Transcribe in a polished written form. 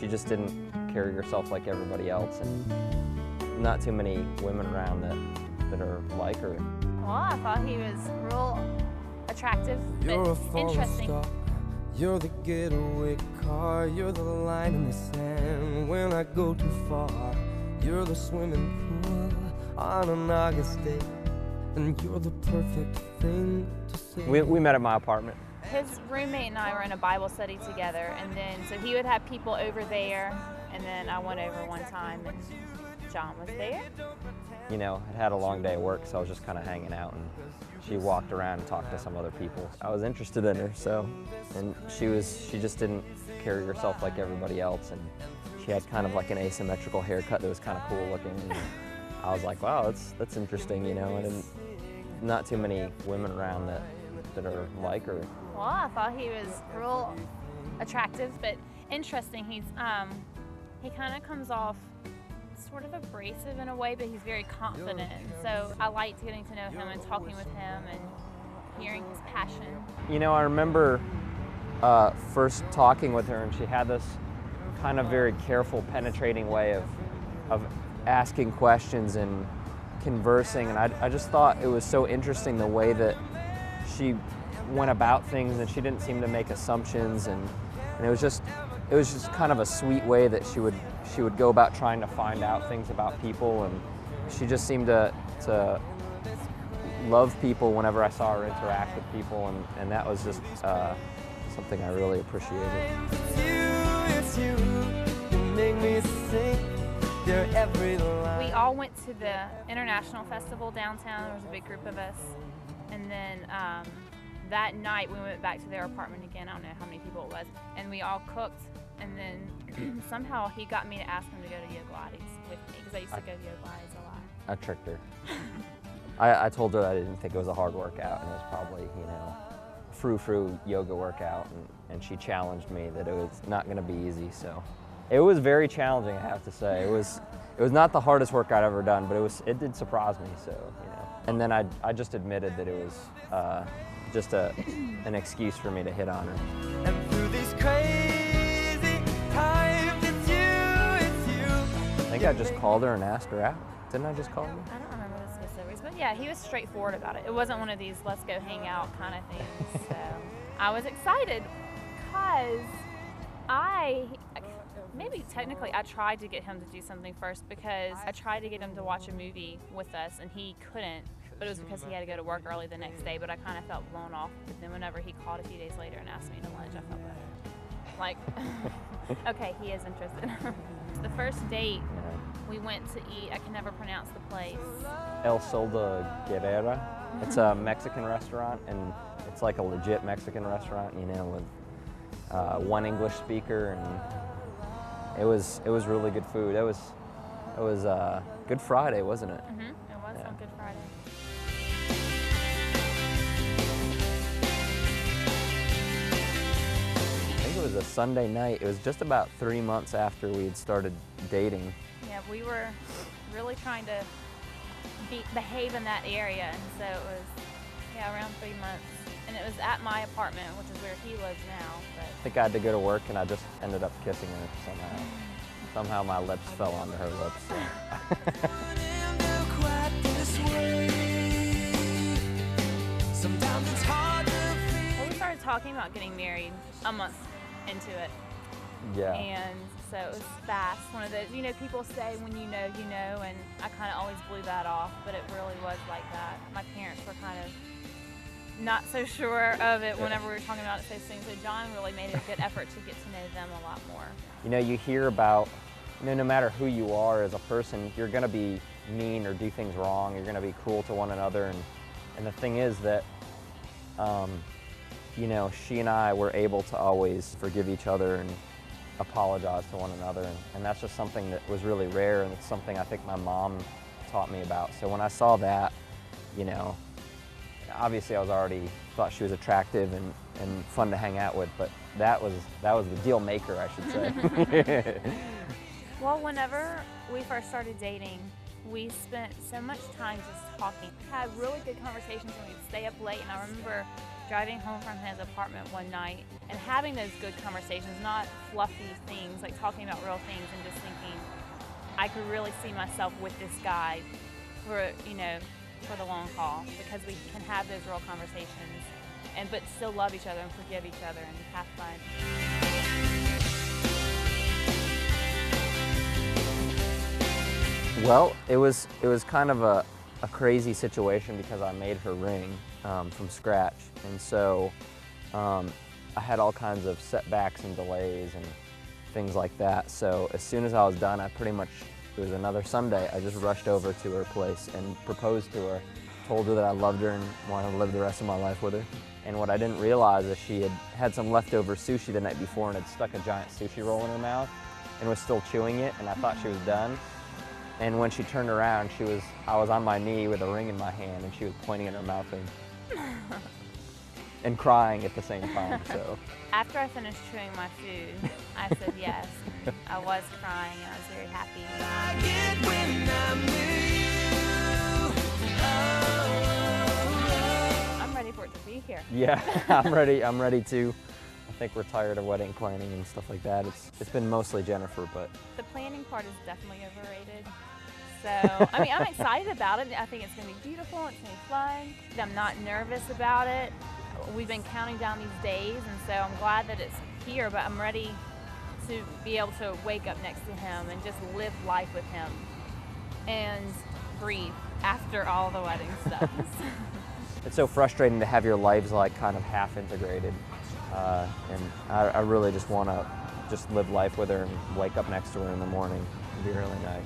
she just didn't carry herself like everybody else, and not too many women around that are like her. Well, I thought he was real attractive, but You're a falling interesting. star. You're the getaway car. You're the line in the sand when I go too far. You're the swimming pool on an August day, and you're the perfect thing to say. We met at my apartment. His roommate and I were in a Bible study together, and then so he would have people over there, and then I went over one time and John was there. You know, I'd had a long day at work, so I was just kind of hanging out, and she walked around and talked to some other people. I was interested in her, so, and she just didn't carry herself like everybody else, and she had kind of like an asymmetrical haircut that was kind of cool looking. And I was like, wow, that's interesting, you know, and not too many women around that are like her. Well, I thought he was real attractive, but interesting. He kind of comes off sort of abrasive in a way, but he's very confident. And so I liked getting to know him and talking with him and hearing his passion. You know, I remember first talking with her, and she had this kind of very careful, penetrating way of asking questions and conversing, and I just thought it was so interesting the way that she went about things, and she didn't seem to make assumptions, and it was just kind of a sweet way that she would go about trying to find out things about people, and she just seemed to love people whenever I saw her interact with people, and that was just something I really appreciated. It's you, you make me sing your every line. We all went to the International Festival downtown. There was a big group of us. And then that night we went back to their apartment again. I don't know how many people it was. And we all cooked. And then somehow he got me to ask him to go to Yoga with me, because I used to go to Yoga a lot. I tricked her. I told her I didn't think it was a hard workout, and it was probably, you know, frou-frou yoga workout, and she challenged me that it was not going to be easy. So it was very challenging, I have to say. It was not the hardest workout I've ever done, but it did surprise me. So, you know, and then I just admitted that it was just an excuse for me to hit on her. And through these crazy times, it's you. I think I just called her and asked her out. Didn't I just call her? I don't remember the specifics, but yeah, he was straightforward about it. It wasn't one of these let's go hang out kind of things. So I was excited because maybe technically I tried to get him to do something first, because I tried to get him to watch a movie with us and he couldn't, but it was because he had to go to work early the next day, but I kind of felt blown off. But then whenever he called a few days later and asked me to lunch, I felt better. Like, okay, he is interested. The first date, we went to eat, I can never pronounce the place. El Sol de Guerrera. It's a Mexican restaurant, and it's like a legit Mexican restaurant, you know, with one English speaker, and it was really good food. It was Good Friday, wasn't it? Mm-hmm. It was on Good Friday. I think it was a Sunday night. It was just about 3 months after we had started dating. Yeah, we were really trying to behave in that area, and so it was, around 3 months. And it was at my apartment, which is where he lives now. But I think I had to go to work, and I just ended up kissing her somehow. Somehow my lips fell onto her lips. So. Well, we started talking about getting married a month into it. Yeah. And so it was fast. One of those, people say when you know, and I kind of always blew that off, but it really was like that. My parents were kind of not so sure of it whenever we were talking about it so soon. So John really made a good effort to get to know them a lot more. You know, you hear about, no matter who you are as a person, you're going to be mean or do things wrong. You're going to be cruel to one another. And the thing is that, she and I were able to always forgive each other and apologize to one another. And that's just something that was really rare, and it's something I think my mom taught me about. So when I saw that, obviously I was already thought she was attractive and fun to hang out with, but that was the deal maker, I should say. Well, whenever we first started dating, We spent so much time just talking. Had really good conversations and we'd stay up late, and I remember driving home from his apartment one night and having those good conversations, not fluffy things, like talking about real things, and just thinking I could really see myself with this guy for, for the long haul, because we can have those real conversations but still love each other and forgive each other and have fun. Well, it was kind of a crazy situation because I made her ring from scratch, and so I had all kinds of setbacks and delays and things like that. So as soon as I was done, it was another Sunday, I just rushed over to her place and proposed to her, told her that I loved her and wanted to live the rest of my life with her. And what I didn't realize is she had some leftover sushi the night before and had stuck a giant sushi roll in her mouth and was still chewing it, and I thought she was done. And when she turned around, I was on my knee with a ring in my hand, and she was pointing in her mouth and crying at the same time. So after I finished chewing my food, I said yes. I was crying and I was very happy. I'm ready for it to be here. Yeah, I'm ready to. I think we're tired of wedding planning and stuff like that. It's been mostly Jennifer, but the planning part is definitely overrated. So, I'm excited about it. I think it's going to be beautiful. It's going to be fun. I'm not nervous about it. We've been counting down these days, and so I'm glad that it's here, but I'm ready to be able to wake up next to him and just live life with him and breathe after all the wedding stuff. it's so frustrating to have your lives like kind of half integrated. And I really just want to live life with her and wake up next to her in the morning. It'd be really nice.